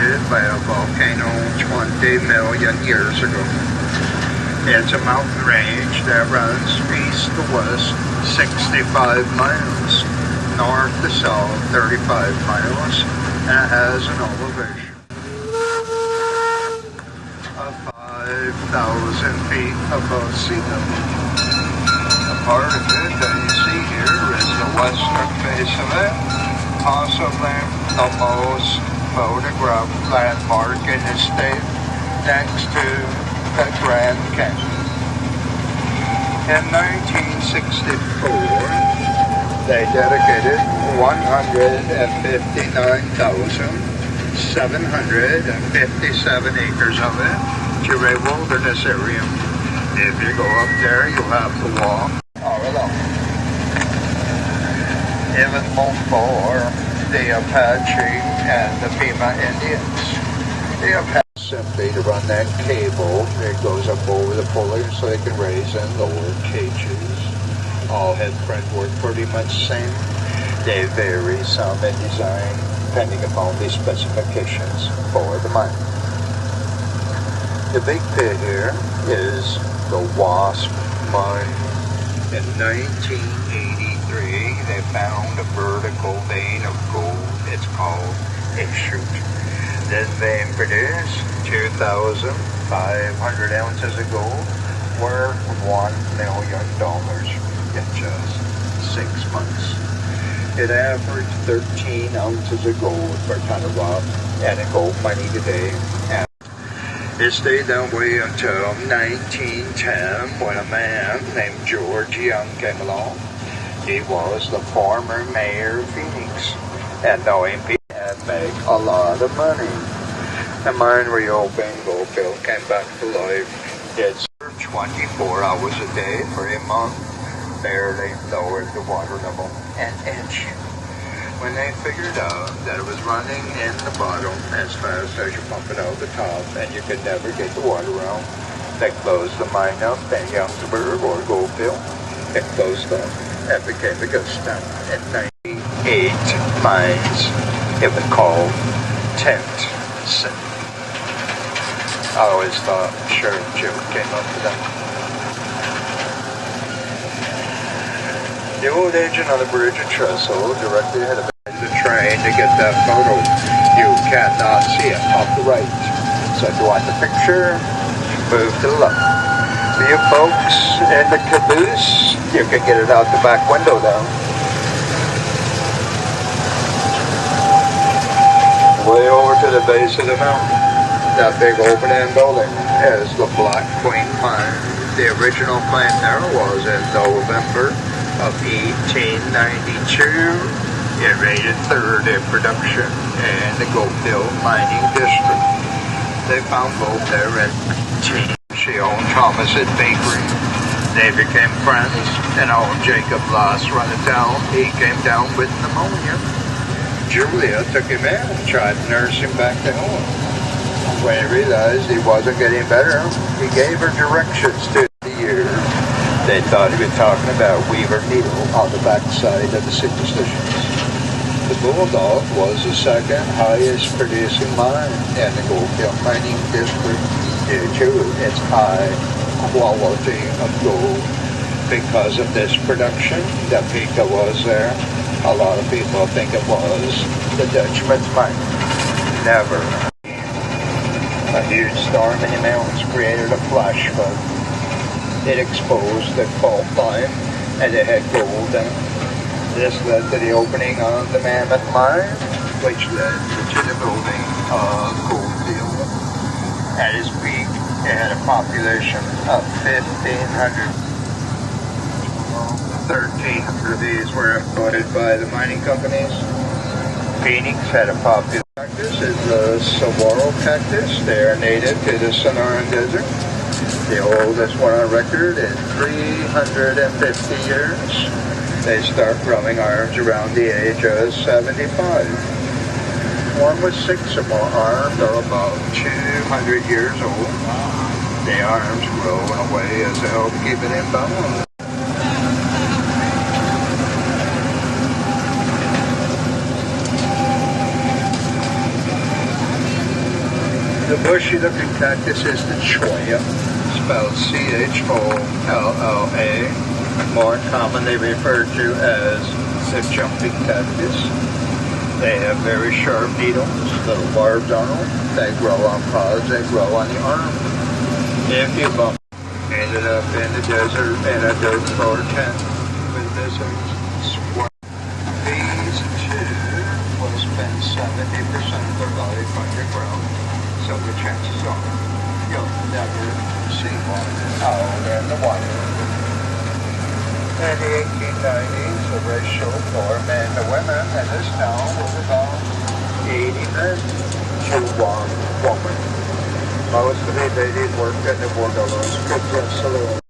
erupted by a volcano 20 million years ago. It's a mountain range that runs east to west 65 miles, north to south 35 miles, and it has an elevation of 5,000 feet above sea level. A part of it that you see here is the western face of it, possibly the most photographed landmark in the state next to the Grand Canyon. In 1964, they dedicated 159,757 acres of it to a wilderness area. If you go up there, you'll have to walk all alone. Even before the Apache and the Pima Indians, the Apache simply to run that cable that goes up over the pulley so they can raise and lower cages. All headfront work pretty much the same. They vary some in design depending upon the specifications for the mine. The big pit here is the Wasp mine. In 1983, they found a vertical vein of gold. It's called a chute. This vein produced 2,500 ounces of gold, worth $1 million in just 6 months. It averaged 13 ounces of gold per ton of rock, and in gold money today. It stayed that way until 1910 when a man named George Young came along. He was the former mayor of Phoenix, and knowing people make a lot of money. The mine reopened, Goldfield came back to life. It served 24 hours a day for a month, barely lowered the water level an inch. When they figured out that it was running in the bottom as fast as you pump it out the top and you could never get the water out, they closed the mine up in Youngsburg or Goldfield. It closed up and became a ghost town. In 98 mines, it was called Tent City. I always thought Sheriff Joe came up with that. The old agent on the bridge of Trestle directly ahead of the train to get that photo. You cannot see it off the right. So if you want the picture, move to the left. For you folks in the caboose, you can get it out the back window though. Way over to the base of the mountain, that big open-end building is the Black Queen Mine. The original claim there was in November of 1892. It rated third in production in the Goldfield mining district. They found gold there at she owned Thomas's Bakery. They became friends, and old Jacob Loss run it down. He came down with pneumonia. Julia took him in and tried to nurse him back to health. When he realized he wasn't getting better, he gave her directions to the year. They thought he was talking about Weaver Needle on the backside of the superstitions. The Bulldog was the second highest producing mine in the Goldfield mining district due to its high quality of gold. Because of this production, the Pika was there. A lot of people think it was the Dutchman's mine. Never. A huge storm in the mountains created a flash flood. It exposed the fault line and it had gold in it. This led to the opening of the Mammoth Mine, which led to the building of Goldfield. At its peak, it had a population of 1,500. 1,300 of these were employed by the mining companies. Phoenix had a population. Cactus is the saguaro cactus. They are native to the Sonoran Desert. The oldest one on record is 350 years. They start growing arms around the age of 75. One with 6 or more arms are about 200 years old. The arms grow in a way as to help keep it in balance. The bushy-looking cactus is the cholla, spelled C-H-O-L-L-A, more commonly referred to as the jumping cactus. They have very sharp needles, little barbs on them. They grow on pods, they grow on the arm. If you bump, ended up in the desert in a dirt floor tent with lizards, squirrels. These two will spend 70% of their life underground, so the chances are you'll never see one out in the wild. In the 1890s, the ratio for men to women in this town was about 80 men to 1 woman. Most of the ladies worked in the bordellos, kids and saloons.